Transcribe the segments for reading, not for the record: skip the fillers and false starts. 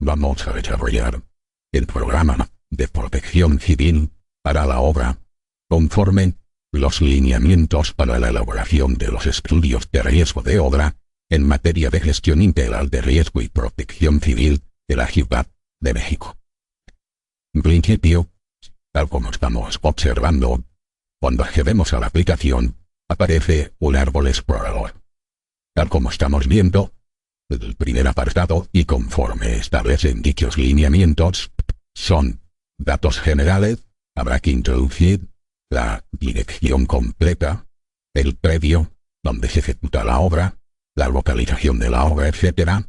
vamos a desarrollar el programa de protección civil para la obra, conforme los lineamientos para la elaboración de los estudios de riesgo de obra en materia de gestión integral de riesgo y protección civil de la Ciudad de México. En principio, tal como estamos observando, cuando accedemos a la aplicación, aparece un árbol explorador. Tal como estamos viendo, el primer apartado y conforme establecen dichos lineamientos, son datos generales, habrá que introducir la dirección completa, el predio donde se ejecuta la obra, la localización de la obra, etc.,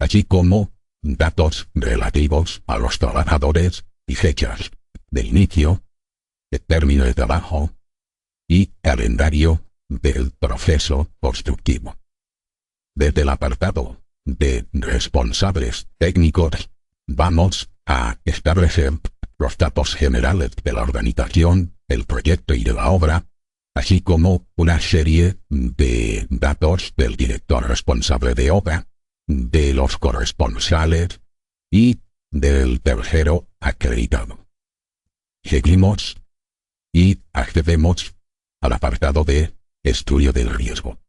así como datos relativos a los trabajadores y fechas de inicio, de término de trabajo y calendario del proceso constructivo. Desde el apartado de responsables técnicos, vamos a establecer los datos generales de la organización, el proyecto y de la obra, así como una serie de datos del director responsable de obra, de los corresponsales y del tercero acreditado. Seguimos y accedemos al apartado de estudio del riesgo,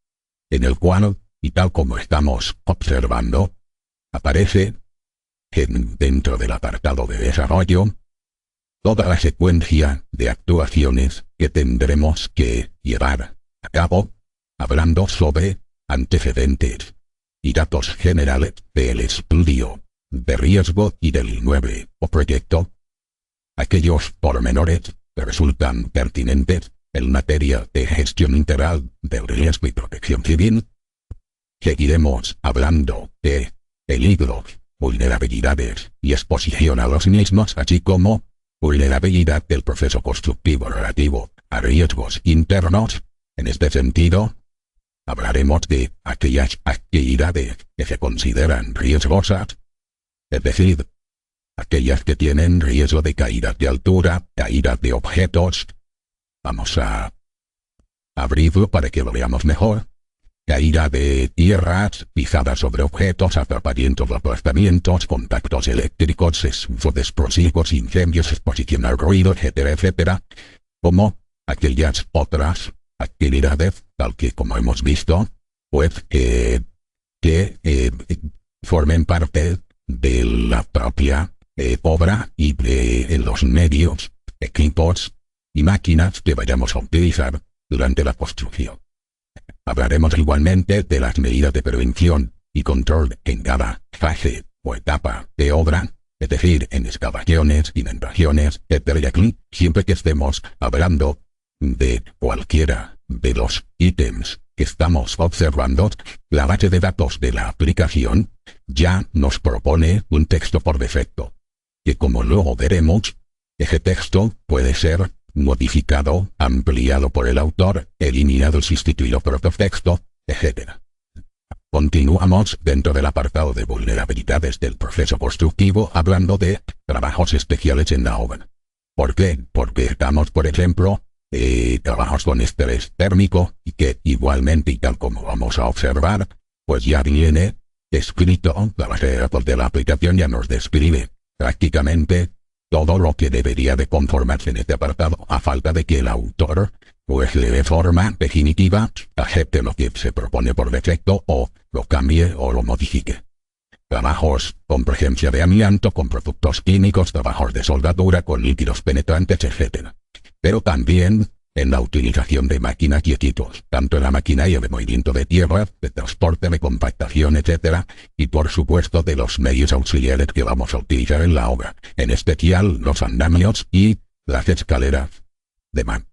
en el cual, y tal como estamos observando, aparece dentro del apartado de desarrollo toda la secuencia de actuaciones que tendremos que llevar a cabo, hablando sobre antecedentes y datos generales del estudio de riesgo y del inmueble o proyecto, aquellos pormenores que resultan pertinentes en materia de gestión integral del riesgo y protección civil. Seguiremos hablando de peligros, vulnerabilidades y exposición a los mismos, así como vulnerabilidad del proceso constructivo relativo a riesgos internos. En este sentido, hablaremos de aquellas actividades que se consideran riesgosas, es decir, aquellas que tienen riesgo de caídas de altura, caídas de objetos. Vamos a abrirlo para que lo veamos mejor. Caída de tierras, pisadas sobre objetos, atrapamientos o aplastamientos, contactos eléctricos, uso de explosivos, incendios, exposición al ruido, etcétera, etcétera, como aquellas otras actividades, tal que como hemos visto, pues que formen parte de la propia obra y de los medios, equipos y máquinas que vayamos a utilizar durante la construcción. Hablaremos igualmente de las medidas de prevención y control en cada fase o etapa de obra, es decir, en excavaciones, inundaciones, etc. Y aquí, siempre que estemos hablando de cualquiera de los ítems que estamos observando, la base de datos de la aplicación ya nos propone un texto por defecto, que como luego veremos, ese texto puede ser modificado, ampliado por el autor, eliminado, sustituido por otro texto, etc. Continuamos dentro del apartado de vulnerabilidades del proceso constructivo hablando de trabajos especiales en la obra. ¿Por qué? Porque estamos, por ejemplo, trabajos con estrés térmico y que igualmente y tal como vamos a observar, pues ya viene escrito, la base de datos de la aplicación ya nos describe prácticamente todo lo que debería de conformarse en este apartado, a falta de que el autor, pues de forma definitiva, acepte lo que se propone por defecto o lo cambie o lo modifique. Trabajos con presencia de amianto, con productos químicos, trabajos de soldadura, con líquidos penetrantes, etc. Pero también en la utilización de máquinas y equipos, tanto en la maquinaria de movimiento de tierra, de transporte, de compactación, etc., y por supuesto de los medios auxiliares que vamos a utilizar en la obra, en especial los andamios y las escaleras de mano.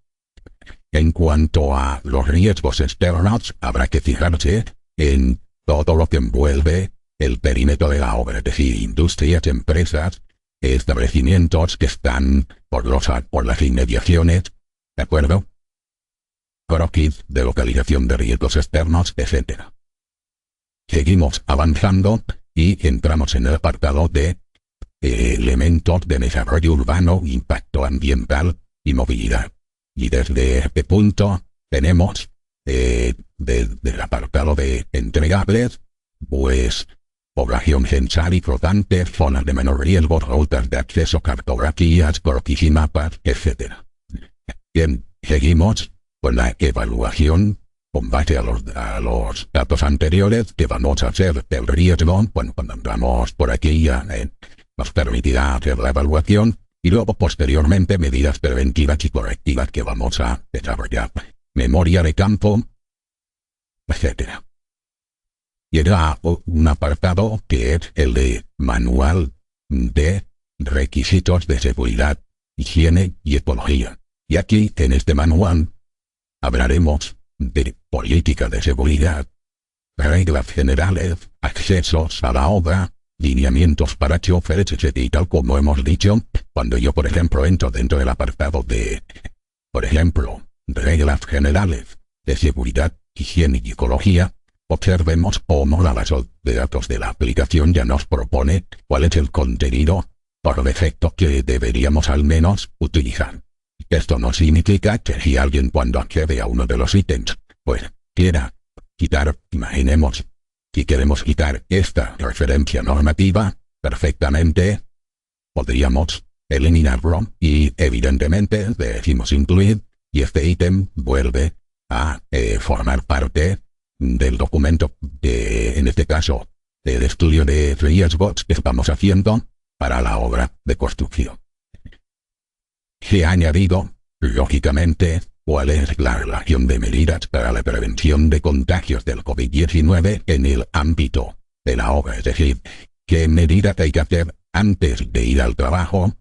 En cuanto a los riesgos externos, habrá que fijarse en todo lo que envuelve el perímetro de la obra, es decir, industrias, empresas, establecimientos que están por las inmediaciones, ¿de acuerdo? Croquis de localización de riesgos externos, etc. Seguimos avanzando y entramos en el apartado de elementos de desarrollo urbano, impacto ambiental y movilidad. Y desde este punto tenemos del apartado de entregables, pues población censal y flotante, zonas de menor riesgo, rutas de acceso, cartografías, croquis y mapas, etc. Bien, seguimos con la evaluación. Con base a los datos anteriores que vamos a hacer del riesgo, bueno, cuando entramos por aquí ya nos permitirá hacer la evaluación y luego posteriormente medidas preventivas y correctivas que vamos a desarrollar. Memoria de campo, etc. Llega un apartado que es el de manual de requisitos de seguridad, higiene y ecología. Y aquí, en este manual, hablaremos de política de seguridad, reglas generales, accesos a la obra, lineamientos para choferes, etc. Y tal como hemos dicho, cuando yo, por ejemplo, entro dentro del apartado de, por ejemplo, reglas generales de seguridad, higiene y ecología, observemos cómo la base de datos de la aplicación ya nos propone cuál es el contenido por defecto que deberíamos al menos utilizar. Esto no significa que si alguien cuando accede a uno de los ítems, pues quiera quitar, imaginemos, si queremos quitar esta referencia normativa, perfectamente podríamos eliminarlo y evidentemente decimos incluir y este ítem vuelve a formar parte del documento en este caso, del estudio de riesgos que estamos haciendo para la obra de construcción. Se ha añadido, lógicamente, cuál es la relación de medidas para la prevención de contagios del COVID-19 en el ámbito de la obra, es decir, qué medidas hay que hacer antes de ir al trabajo,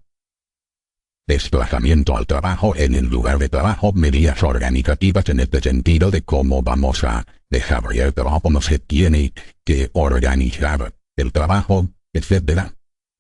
desplazamiento al trabajo en el lugar de trabajo, medidas organizativas en este sentido de cómo vamos a desarrollar el trabajo, cómo se tiene que organizar el trabajo, etc.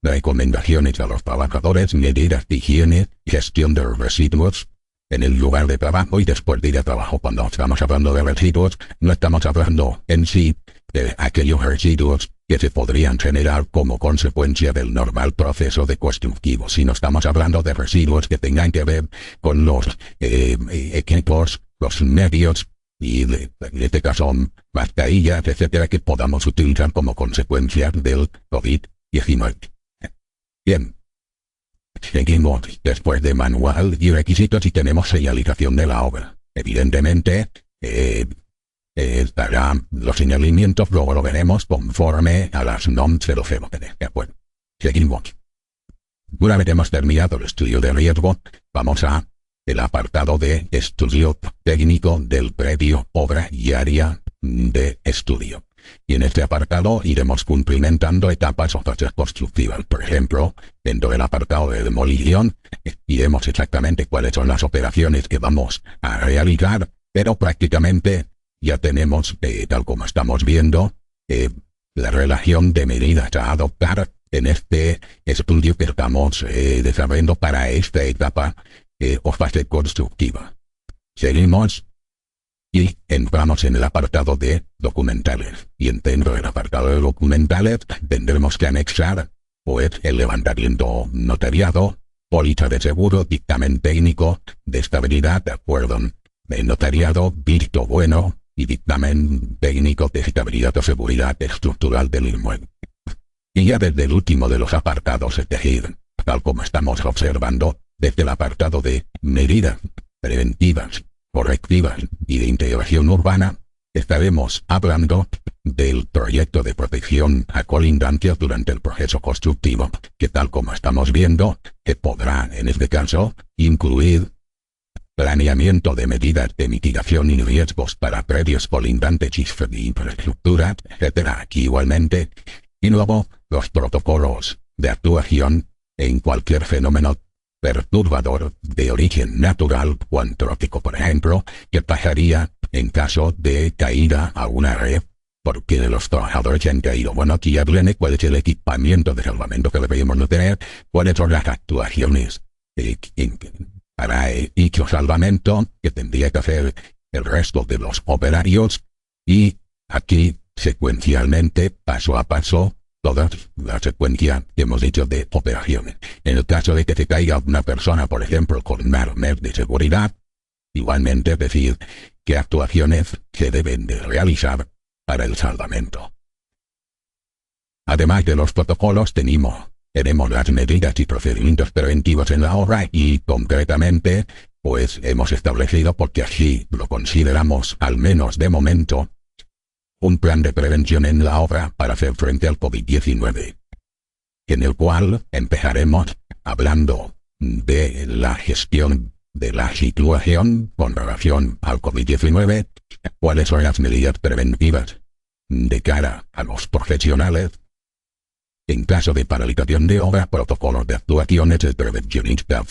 Recomendaciones a los trabajadores, medidas de higiene, gestión de los residuos en el lugar de trabajo y después de ir a trabajo. Cuando estamos hablando de residuos, no estamos hablando en sí de aquellos residuos que se podrían generar como consecuencia del normal proceso de constructivo, sino estamos hablando de residuos que tengan que ver con los equipos, los medios y en este caso mascarillas, etcétera, que podamos utilizar como consecuencia del COVID-19. Bien, seguimos después de manual y requisitos y tenemos señalización de la obra. Evidentemente, estarán los señalamientos, luego lo veremos conforme a las NOM 00. De acuerdo, seguimos. Una vez hemos terminado el estudio de riesgo, vamos a el apartado de estudio técnico del predio, obra y área de estudio. Y en este apartado iremos cumplimentando etapas o fases constructivas. Por ejemplo, dentro del apartado de demolición, iremos exactamente cuáles son las operaciones que vamos a realizar, pero prácticamente ya tenemos, tal como estamos viendo, la relación de medidas a adoptar en este estudio que estamos desarrollando para esta etapa o fase constructiva. Seguimos. Y entramos en el apartado de documentales. Y dentro del apartado de documentales tendremos que anexar, pues, el levantamiento notariado, póliza de seguro, dictamen técnico de estabilidad, de acuerdo de notariado, visto bueno y dictamen técnico de estabilidad o seguridad estructural del inmueble. Y ya desde el último de los apartados, es decir, tal como estamos observando, desde el apartado de medidas preventivas, correctivas y de integración urbana, estaremos hablando del proyecto de protección a colindancias durante el proceso constructivo, que tal como estamos viendo, que podrá, en este caso, incluir planeamiento de medidas de mitigación y riesgos para predios colindantes y infraestructuras, etc. Aquí igualmente, y luego los protocolos de actuación en cualquier fenómeno perturbador de origen natural o antrópico, por ejemplo, que pasaría en caso de caída a una red, porque los trabajadores han caído. Bueno, aquí ya viene cuál es el equipamiento de salvamento que deberíamos tener, cuáles son las actuaciones para dicho salvamento que tendría que hacer el resto de los operarios, y aquí secuencialmente, paso a paso, toda la secuencia que hemos dicho de operaciones. En el caso de que se caiga una persona, por ejemplo, con un arnés de seguridad, igualmente decir qué actuaciones se deben de realizar para el salvamento. Además de los protocolos tenemos las medidas y procedimientos preventivos en la obra y concretamente, pues hemos establecido, porque así lo consideramos al menos de momento, un plan de prevención en la obra para hacer frente al COVID-19, en el cual empezaremos hablando de la gestión de la situación con relación al COVID-19, cuáles son las medidas preventivas de cara a los profesionales. En caso de paralización de obra, protocolos de actuaciones de prevencionista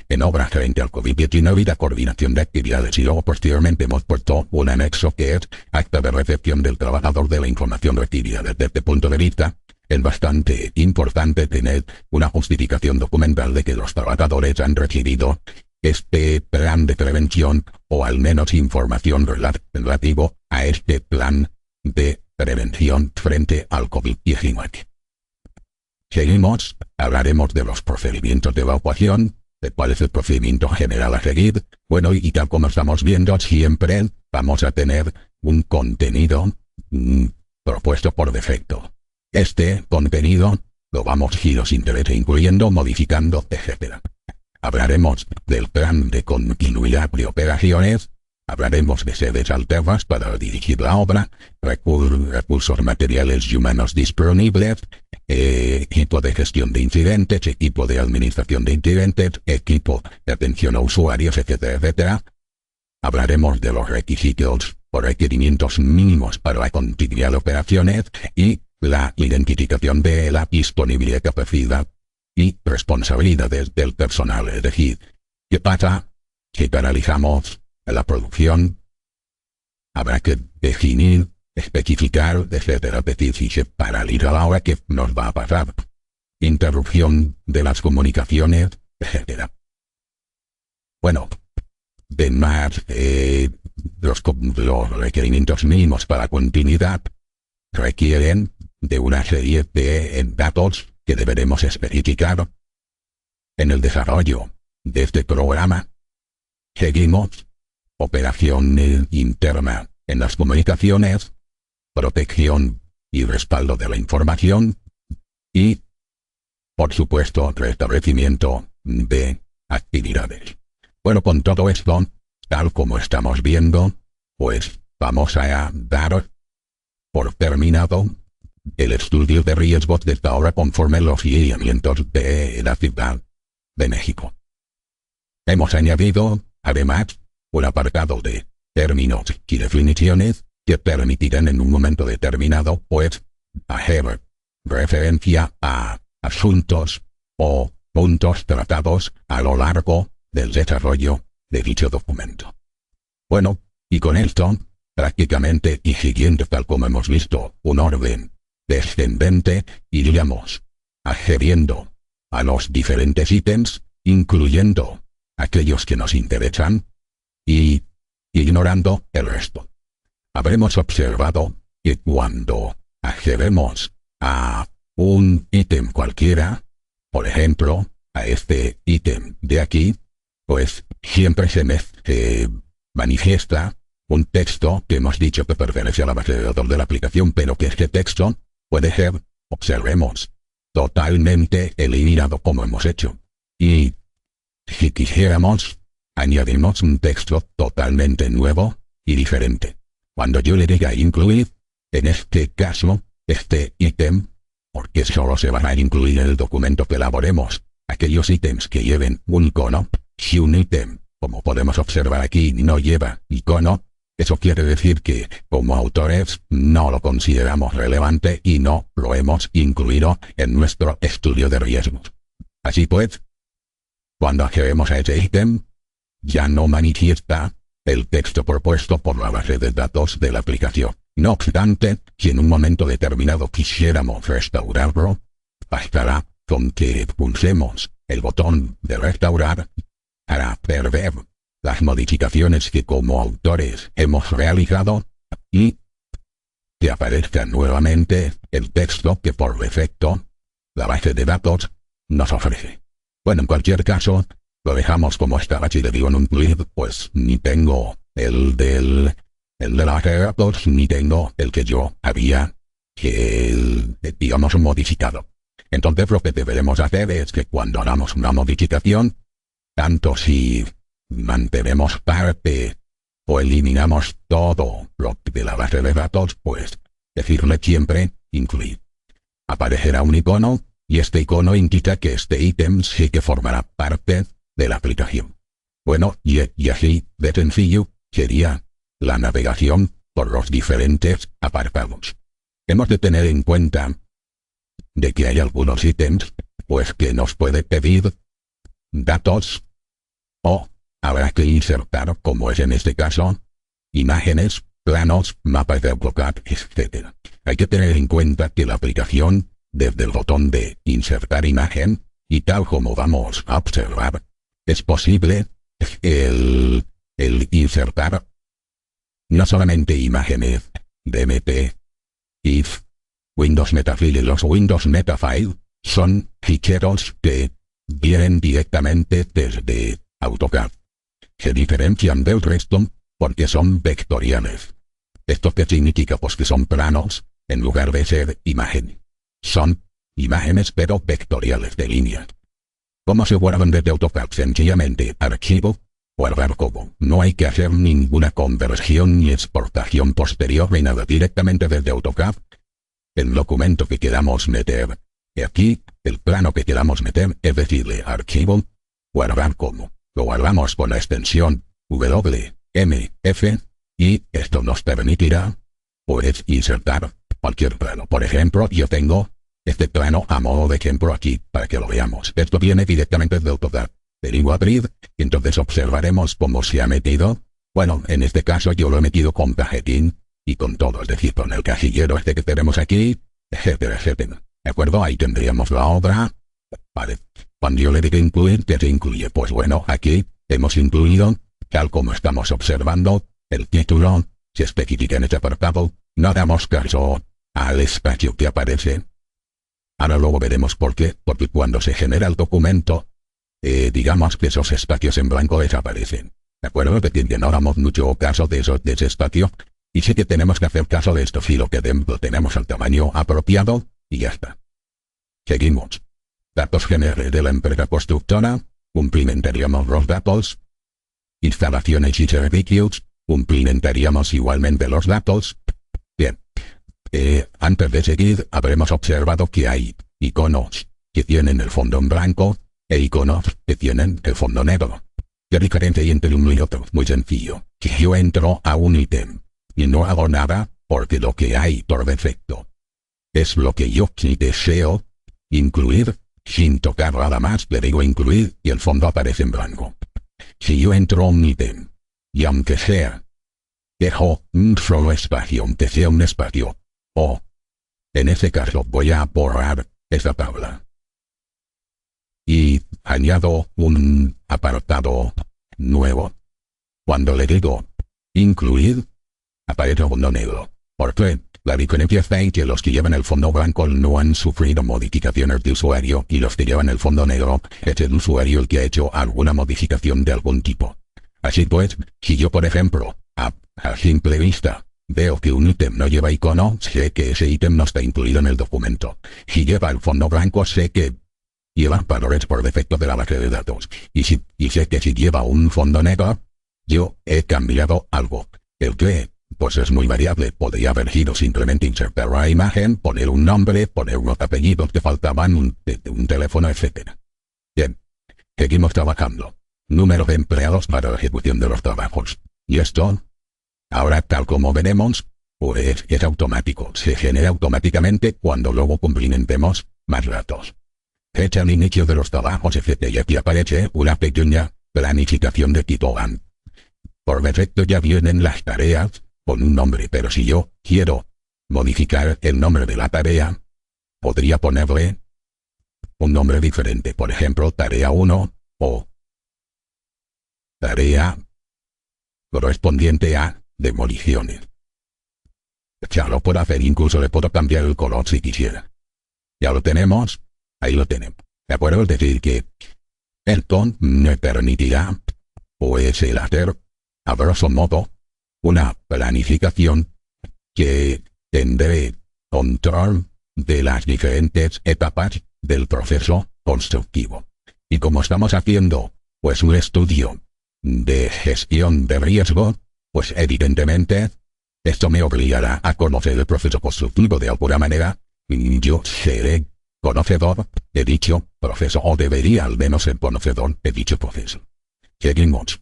en obra frente al COVID-19 y la coordinación de actividades. Y luego posteriormente hemos puesto un anexo que es acta de recepción del trabajador de la información recibida. Desde este punto de vista, es bastante importante tener una justificación documental de que los trabajadores han recibido este plan de prevención o al menos información relativo a este plan de prevención frente al COVID-19. Seguimos, hablaremos de los procedimientos de evacuación, de cuál es el procedimiento general a seguir. Bueno, y tal como estamos viendo, siempre vamos a tener un contenido propuesto por defecto. Este contenido lo vamos si nos interesa incluyendo, modificando, etc. Hablaremos del plan de continuidad de operaciones. Hablaremos de sedes alternas para dirigir la obra, recursos materiales y humanos disponibles, equipo de gestión de incidentes, equipo de administración de incidentes, equipo de atención a usuarios, etcétera, etcétera. Hablaremos de los requisitos o requerimientos mínimos para la continuidad de operaciones y la identificación de la disponibilidad, capacidad y responsabilidades del personal. Es decir, ¿qué pasa si paralizamos la producción? Habrá que definir, especificar, etcétera. Es decir, si se paraliza la obra, ¿qué nos va a pasar? Interrupción de las comunicaciones, etcétera. Bueno, además, los requerimientos mínimos para continuidad requieren de una serie de datos que deberemos especificar. En el desarrollo de este programa, seguimos operación interna en las comunicaciones, protección y respaldo de la información y, por supuesto, restablecimiento de actividades. Bueno, con todo esto, tal como estamos viendo, pues vamos a dar por terminado el estudio de riesgos de esta obra conforme los lineamientos de la Ciudad de México. Hemos añadido, además, un apartado de términos y definiciones que permitirán en un momento determinado, pues, hacer referencia a asuntos o puntos tratados a lo largo del desarrollo de dicho documento. Bueno, y con esto, prácticamente y siguiendo tal como hemos visto un orden descendente, iríamos accediendo a los diferentes ítems, incluyendo aquellos que nos interesan y ignorando el resto. Habremos observado que cuando accedemos a un ítem cualquiera, por ejemplo, a este ítem de aquí, pues siempre se manifiesta un texto que hemos dicho que pertenece a la base de datos de la aplicación, pero que este texto puede ser, observemos, totalmente eliminado como hemos hecho. Y si quisiéramos, añadimos un texto totalmente nuevo y diferente. Cuando yo le diga incluir, en este caso, este ítem, porque solo se van a incluir en el documento que elaboremos aquellos ítems que lleven un icono. Si un ítem, como podemos observar aquí, no lleva icono, eso quiere decir que, como autores, no lo consideramos relevante y no lo hemos incluido en nuestro estudio de riesgos. Así pues, cuando accedemos a ese ítem, ya no manifiesta el texto propuesto por la base de datos de la aplicación. No obstante, si en un momento determinado quisiéramos restaurarlo, bastará con que pulsemos el botón de restaurar para ver las modificaciones que como autores hemos realizado y que aparezca nuevamente el texto que por defecto la base de datos nos ofrece. Bueno, en cualquier caso, lo dejamos como estaba. Si le digo en un tweet, pues ni tengo el de la base de datos, ni tengo el que yo había digamos, modificado. Entonces lo que deberemos hacer es que cuando hagamos una modificación, tanto si mantenemos parte o eliminamos todo lo de la base de datos, pues decirle siempre incluir. Aparecerá un icono, y este icono indica que este ítem sí que formará parte de la aplicación. Bueno, y así de sencillo sería la navegación por los diferentes apartados. Hemos de tener en cuenta de que hay algunos ítems, pues que nos puede pedir datos o habrá que insertar, como es en este caso, imágenes, planos, mapas de AutoCAD, etc. Hay que tener en cuenta que la aplicación, desde el botón de insertar imagen, y tal como vamos a observar, es posible el insertar no solamente imágenes, DMP, IF, Windows Metafile y los Windows Metafile son ficheros que vienen directamente desde AutoCAD. Se diferencian del resto porque son vectoriales. ¿Esto qué significa? Pues que son planos en lugar de ser imagen. Son imágenes pero vectoriales de líneas. ¿Cómo se guardan desde AutoCAD? Sencillamente, archivo, guardar como. No hay que hacer ninguna conversión ni exportación posterior ni nada. Directamente desde AutoCAD, el documento que queramos meter. Y aquí, el plano que queramos meter, es decirle archivo, guardar como. Lo guardamos con la extensión WMF y esto nos permitirá, pues, insertar cualquier plano. Por ejemplo, yo tengo este plano a modo de ejemplo aquí para que lo veamos. Esto viene directamente de AutoCAD. Le digo abrir y entonces observaremos cómo se ha metido. Bueno, en este caso yo lo he metido con cajetín y con todo, es decir, con el casillero este que tenemos aquí, etcétera, etcétera. ¿De acuerdo? Ahí tendríamos la obra. Vale. Cuando yo le digo incluir, ¿qué se incluye? Pues bueno, aquí hemos incluido, tal como estamos observando, el título, se especifica en este apartado, no damos caso al espacio que aparece. Ahora luego veremos por qué, porque cuando se genera el documento, digamos que esos espacios en blanco desaparecen. ¿De acuerdo? De que no damos mucho caso de ese espacio, y sí que tenemos que hacer caso de esto, si lo que tenemos al tamaño apropiado, y ya está. Seguimos. Datos generales de la empresa constructora, cumplimentaríamos los datos. Instalaciones y servicios, cumplimentaríamos igualmente los datos. Bien. Antes de seguir, habremos observado que hay iconos que tienen el fondo en blanco e iconos que tienen el fondo negro. ¿Qué diferencia hay entre uno y otro? Muy sencillo. Si yo entro a un ítem y no hago nada, porque lo que hay por defecto es lo que yo deseo incluir, sin tocar nada más, le digo incluir y el fondo aparece en blanco. Si yo entro a un ítem, y aunque sea, dejo un solo espacio, aunque sea un espacio, o, en ese caso voy a borrar esa tabla. Y añado un apartado nuevo. Cuando le digo incluir, aparece un fondo negro. ¿Por qué? La diferencia está en que los que llevan el fondo blanco no han sufrido modificaciones de usuario y los que llevan el fondo negro es el usuario el que ha hecho alguna modificación de algún tipo. Así pues, si yo por ejemplo, a simple vista, veo que un ítem no lleva icono, sé que ese ítem no está incluido en el documento. Si lleva el fondo blanco, sé que lleva valores por defecto de la base de datos. Y sé que si lleva un fondo negro, yo he cambiado algo. El que, pues es muy variable. Podría haber sido simplemente insertar la imagen, poner un nombre, poner unos apellidos que faltaban, un teléfono, etc. Bien, seguimos trabajando. Número de empleados para la ejecución de los trabajos. Y esto, ahora tal como veremos, pues es automático. Se genera automáticamente cuando luego cumplimentemos más datos. Fecha de inicio de los trabajos, etc. Y aquí aparece una pequeña planificación de tipo Gantt. Por defecto ya vienen las tareas con un nombre, pero si yo quiero modificar el nombre de la tarea, podría ponerle un nombre diferente. Por ejemplo, tarea 1 o tarea correspondiente a demoliciones. Ya lo puedo hacer, incluso le puedo cambiar el color si quisiera. Ya lo tenemos, ahí lo tenemos. ¿De acuerdo? Es decir que esto me permitirá, pues, el hacer, a grosso modo, una planificación que tendré control de las diferentes etapas del proceso constructivo. Y como estamos haciendo, pues un estudio de gestión de riesgo, pues evidentemente, esto me obligará a conocer el proceso constructivo de alguna manera, y yo seré conocedor de dicho proceso, o debería al menos ser conocedor de dicho proceso. Seguimos.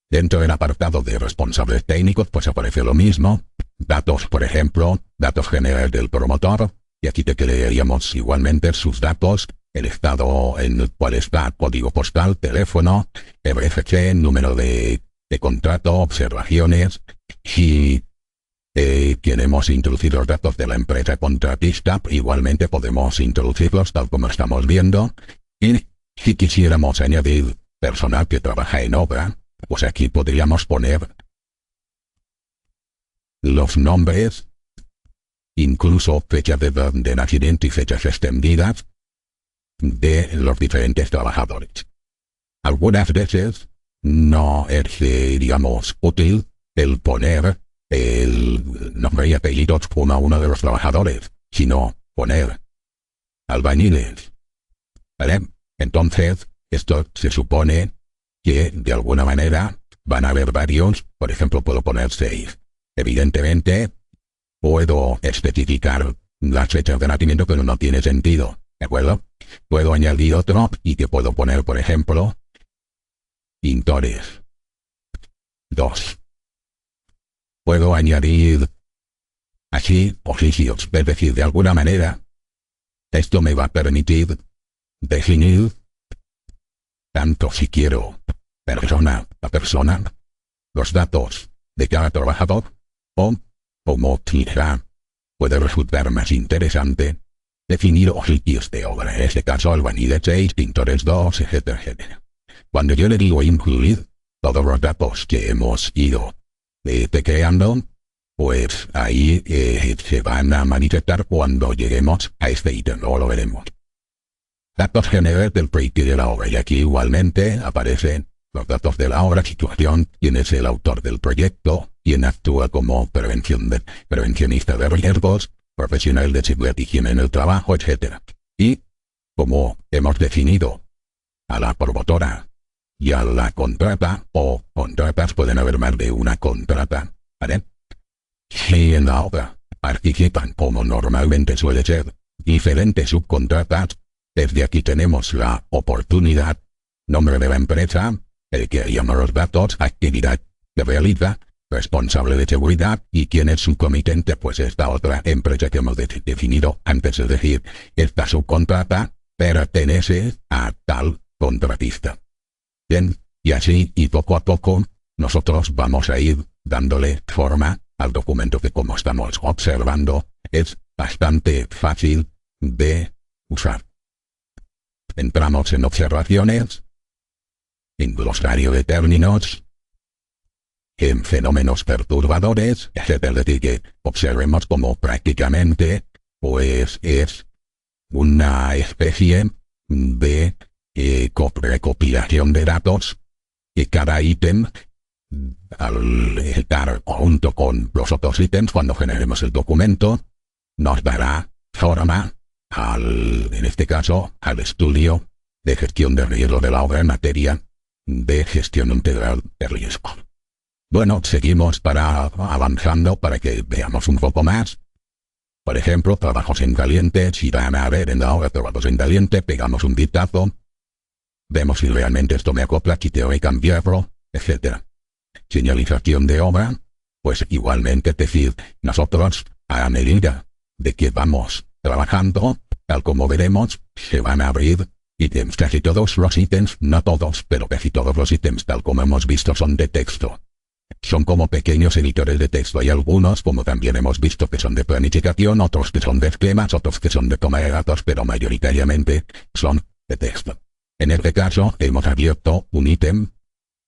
Dentro del apartado de responsables técnicos, pues aparece lo mismo. Datos, por ejemplo, datos generales del promotor, y aquí te leeríamos igualmente sus datos, el estado en el cual está, código postal, teléfono, RFC, número de contrato, observaciones, y queremos introducir los datos de la empresa contratista, igualmente podemos introducirlos tal como estamos viendo, y si quisiéramos añadir personal que trabaja en obra, pues aquí podríamos poner los nombres, incluso fecha de nacimiento y fechas extendidas de los diferentes trabajadores. Algunas veces no es, digamos, útil el poner el nombre y apellidos como a uno de los trabajadores, sino poner albañiles. ¿Vale? Entonces, esto se supone que de alguna manera van a haber varios, por ejemplo puedo poner 6. Evidentemente, puedo especificar las fechas de nacimiento, pero no tiene sentido, ¿de acuerdo? Puedo añadir otro y que puedo poner, por ejemplo, pintores. 2. Puedo añadir así oficios, es decir, de alguna manera, esto me va a permitir definir tanto si quiero persona a persona, los datos de cada trabajador, o, como quizá puede resultar más interesante, definir oficios de obra, en este caso albañiles 6, pintores 2, etcétera, etcétera. Cuando yo le digo incluir todos los datos que hemos ido creando, pues ahí se van a manifestar cuando lleguemos a este ítem, luego lo veremos. Datos generales del proyecto y de la obra, y aquí igualmente aparecen los datos de la obra, situación, quién es el autor del proyecto, quién actúa como prevencionista de riesgos, profesional de seguridad y higiene en el trabajo, etc. Y, como hemos definido a la promotora y a la contrata, o contratas, pueden haber más de una contrata, ¿vale? Si en la obra participan, como normalmente suele ser, diferentes subcontratas, desde aquí tenemos la oportunidad, nombre de la empresa, el que llama los datos, actividad que realiza, responsable de seguridad y quién es su comitente, pues esta otra empresa que hemos definido antes, es decir, esta subcontrata pertenece a tal contratista. Bien, y así y poco a poco nosotros vamos a ir dándole forma al documento que, como estamos observando, es bastante fácil de usar. Entramos en observaciones, en glosario de términos, en fenómenos perturbadores, etc. Es decir, que observemos como prácticamente, pues es una especie de recopilación de datos, que cada ítem, al estar junto con los otros ítems, cuando generemos el documento, nos dará forma en este caso, al estudio de gestión de riesgo de la obra en materia de gestión integral de riesgo. Bueno, seguimos avanzando para que veamos un poco más. Por ejemplo, trabajos en caliente, si van a ver en la obra trabajos en caliente, pegamos un vistazo, vemos si realmente esto me acopla, aquí tengo que cambiarlo, etc. Señalización de obra, pues igualmente, es decir, nosotros a medida de que vamos trabajando, tal como veremos, se van a abrir ítems. Casi todos los ítems, no todos, pero casi todos los ítems, tal como hemos visto, son de texto. Son como pequeños editores de texto. Hay algunos, como también hemos visto, que son de planificación, otros que son de esquemas, otros que son de toma de datos, pero mayoritariamente son de texto. En este caso, hemos abierto un ítem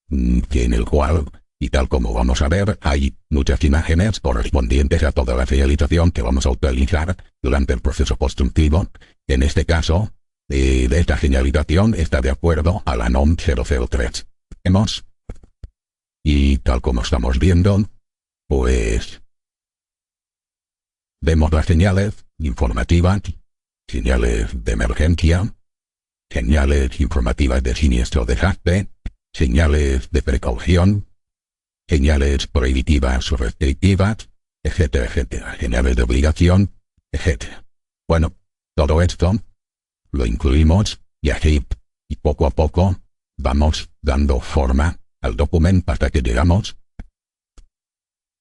en el cual, y tal como vamos a ver, hay muchas imágenes correspondientes a toda la señalización que vamos a utilizar durante el proceso constructivo. En este caso, de esta señalización está de acuerdo a la NOM 003. Y tal como estamos viendo, pues vemos las señales informativas, señales de emergencia, señales informativas de siniestro desastre, señales de precaución, señales prohibitivas o restrictivas, etcétera, etcétera, señales de obligación, etcétera. Bueno, todo esto lo incluimos y así, y poco a poco, vamos dando forma al documento hasta que llegamos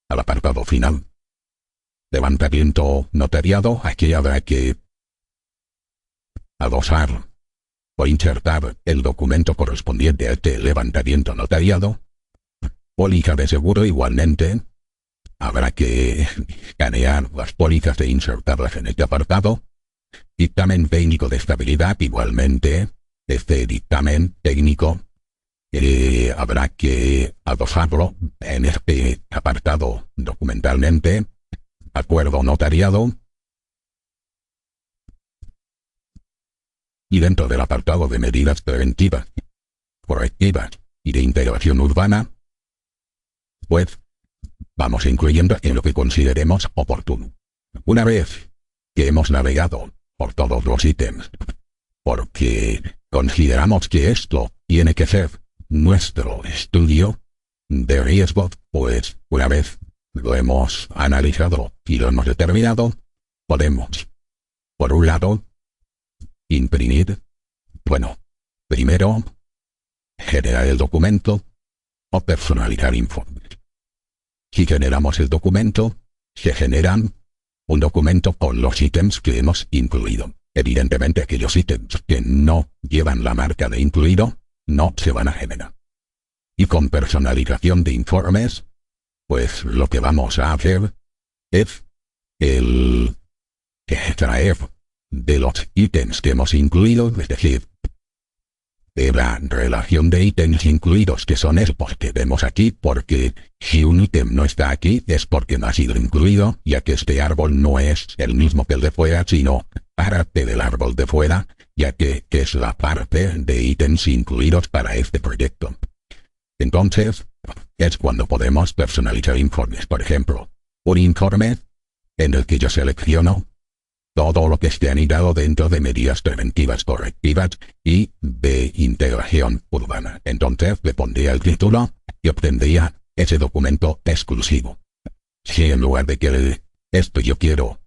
al apartado final. Levantamiento notariado. Aquí habrá que adosar o insertar el documento correspondiente a este levantamiento notariado. Póliza de seguro igualmente. Habrá que escanear las pólizas e insertarlas en este apartado. Dictamen técnico de estabilidad igualmente. Este dictamen técnico habrá que adosarlo en este apartado documentalmente. Acuerdo notariado. Y dentro del apartado de medidas preventivas, correctivas y de integración urbana, pues vamos incluyendo en lo que consideremos oportuno. Una vez que hemos navegado por todos los ítems, porque consideramos que esto tiene que ser nuestro estudio de riesgo, pues una vez lo hemos analizado y lo hemos determinado, podemos, por un lado, imprimir, primero, generar el documento o personalizar informes. Si generamos el documento, se generan un documento con los ítems que hemos incluido. Evidentemente aquellos ítems que no llevan la marca de incluido, no se van a generar. Y con personalización de informes, pues lo que vamos a hacer es el extraer de los ítems que hemos incluido, es decir, de la relación de ítems incluidos que son estos que vemos aquí, porque si un ítem no está aquí es porque no ha sido incluido, ya que este árbol no es el mismo que el de fuera, sino parte del árbol de fuera, ya que es la parte de ítems incluidos para este proyecto. Entonces, es cuando podemos personalizar informes. Por ejemplo, un informe en el que yo selecciono todo lo que esté anidado dentro de medidas preventivas correctivas y de integración urbana. Entonces le pondría el título y obtendría ese documento exclusivo. Si en lugar de que esto yo quiero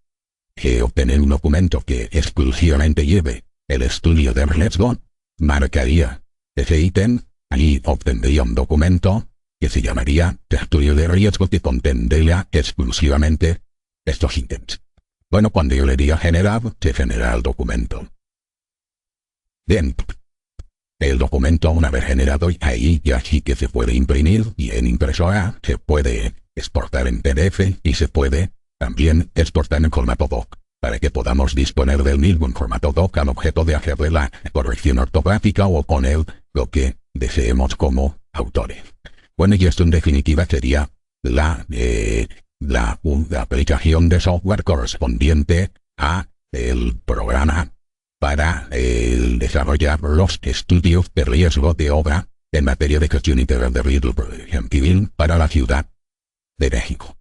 obtener un documento que exclusivamente lleve el estudio de riesgo, marcaría ese ítem y obtendría un documento que se llamaría estudio de riesgo, que contendría exclusivamente estos ítems. Bueno, cuando yo le diga generar, se genera el documento. Bien, el documento una vez generado, ahí ya sí que se puede imprimir, y en impresora se puede exportar en PDF y se puede también exportar en formato doc, para que podamos disponer del mismo en formato doc al objeto de hacerle la corrección ortográfica o poner lo que deseemos como autores. Bueno, y esto en definitiva sería la aplicación de software correspondiente a el programa para desarrollar los estudios de riesgo de obra en materia de gestión integral de riesgo civil para la Ciudad de México.